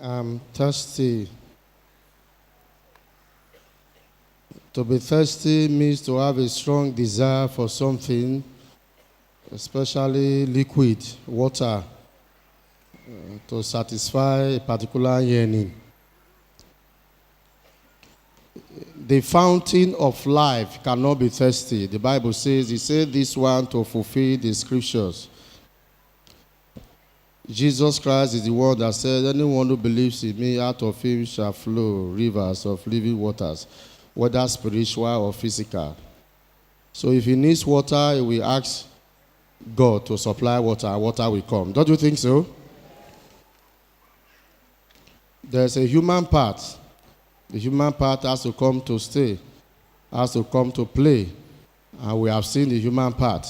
I am thirsty. To be thirsty means to have a strong desire for something, especially liquid, water, to satisfy a particular yearning. The fountain of life cannot be thirsty. The Bible says, he said this one to fulfill the scriptures. Jesus Christ is the one that said, anyone who believes in me, out of him shall flow rivers of living waters, whether spiritual or physical. So if he needs water, he will ask God to supply water, and water will come. Don't you think so? There's a human part. The human part has to come to stay, has to come to play. And we have seen the human part.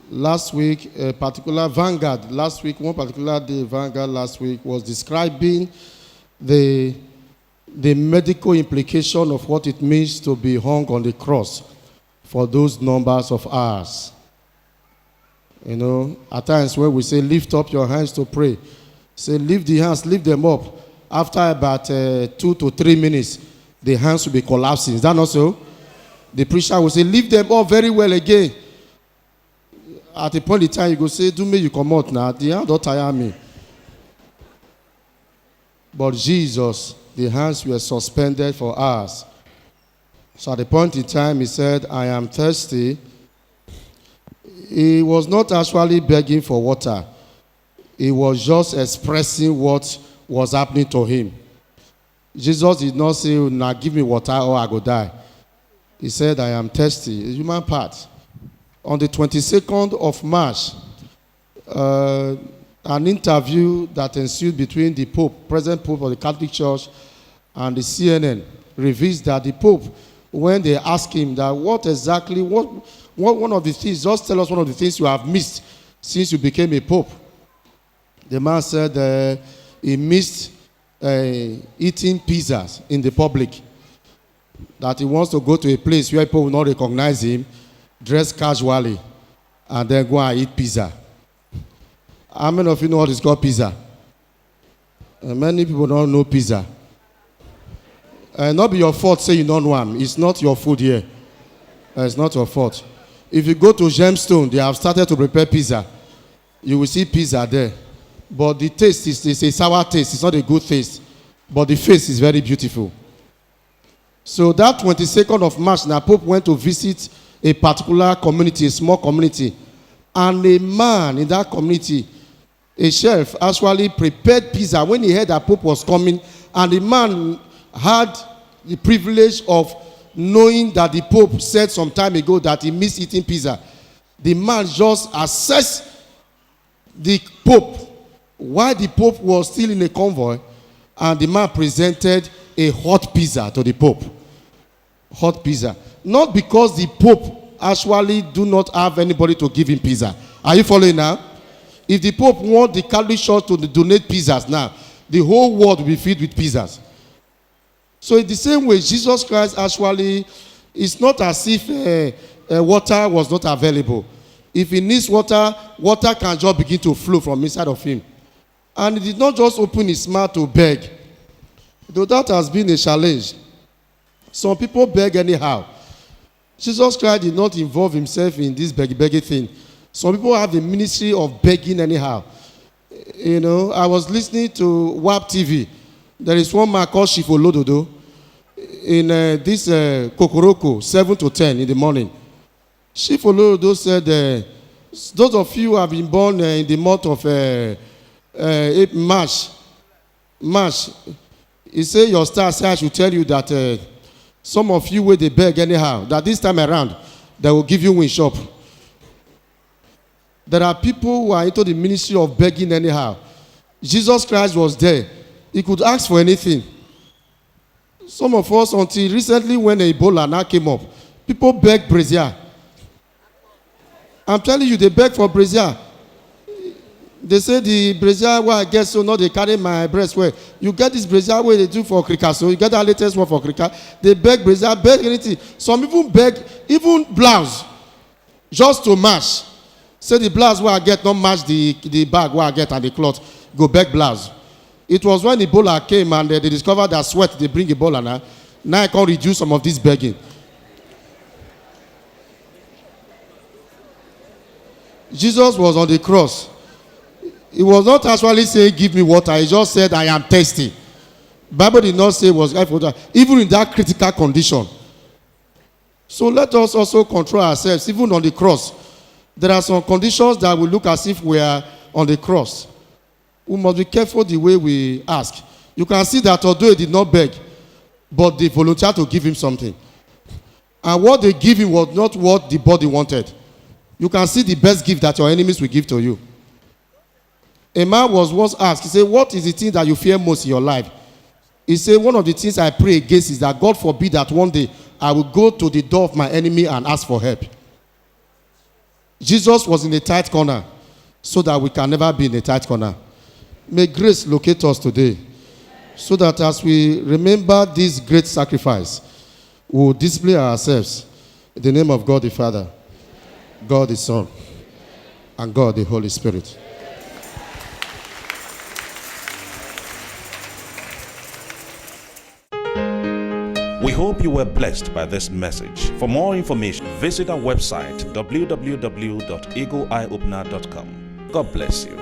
Last week, a particular Vanguard, one particular day, Vanguard last week was describing the medical implication of what it means to be hung on the cross for those numbers of hours. You know, at times when we say, lift up your hands to pray, say, lift the hands, lift them up. After about 2 to 3 minutes, the hands will be collapsing. Is that not so? The preacher will say, lift them up very well again. At a point in time, you go say, do me, you come out now. The hand don't tire me. But Jesus, the hands were suspended for hours. So at the point in time, he said, I am thirsty. He was not actually begging for water. He was just expressing what was happening to him. Jesus did not say, now give me water or I go die. He said, I am thirsty. It's human part. On the 22nd of March, an interview that ensued between the Pope, present Pope of the Catholic Church, and the CNN reveals that the Pope, when they asked him that what one of the things, just tell us one of the things you have missed since you became a Pope. The man said he missed eating pizzas in the public, that he wants to go to a place where people will not recognize him, dress casually, and then go and eat pizza. How many of you know what is called pizza? Many people don't know pizza. Not be your fault, say you don't know them. It's not your food here. It's not your fault. If you go to Gemstone, they have started to prepare pizza. You will see pizza there. But the taste is a sour taste. It's not a good taste. But the face is very beautiful. So that 22nd of March, the Pope went to visit a particular community, a small community. And a man in that community, a chef, actually prepared pizza when he heard that Pope was coming. And the man had the privilege of knowing that the Pope said some time ago that he missed eating pizza. The man just assessed the Pope while the Pope was still in a convoy, and the man presented a hot pizza to the Pope. Hot pizza. Not because the Pope actually do not have anybody to give him pizza. Are you following now? If the Pope want the Catholic Church to donate pizzas now, the whole world will be filled with pizzas. So in the same way, Jesus Christ actually, it's not as if water was not available. If he needs water, water can just begin to flow from inside of him. And he did not just open his mouth to beg. Though that has been a challenge. Some people beg anyhow. Jesus Christ did not involve himself in this begging thing. Some people have the ministry of begging anyhow. You know, I was listening to WAP TV. There is one man called Shifolododo in this Kokoroko, 7 to 10 in the morning. Shifolododo said, those of you who have been born in the month of March, he said, your star said I should tell you that some of you where they beg anyhow, that this time around, they will give you win shop. There are people who are into the ministry of begging anyhow. Jesus Christ was there. He could ask for anything. Some of us, until recently when Ebola now came up, people beg brazier. I'm telling you, they beg for brazier. They say the brazier where I get so not they carry my breast where you get this brazier where they do for cricket, so you get the latest one for cricket. They beg brazier, beg anything. Some people beg even blouse just to match. Say the blouse where I get not match the bag where I get and the cloth. go beg blouse. It was when Ebola came and they discovered that sweat they bring Ebola now. Now I can reduce some of this begging. Jesus was on the cross. He was not actually saying, give me water. He just said, I am thirsty. Bible did not say it was water, even in that critical condition. So let us also control ourselves, even on the cross. There are some conditions that will look as if we are on the cross. We must be careful the way we ask. You can see that although he did not beg, but they volunteered to give him something. And what they give him was not what the body wanted. You can see the best gift that your enemies will give to you. A man was once asked, he said, what is the thing that you fear most in your life? He said, one of the things I pray against is that God forbid that one day I will go to the door of my enemy and ask for help. Jesus was in a tight corner so that we can never be in a tight corner. May grace locate us today so that as we remember this great sacrifice, we will display ourselves in the name of God the Father, God the Son, and God the Holy Spirit. We hope you were blessed by this message. For more information, visit our website www.eagleeyeopener.com. God bless you.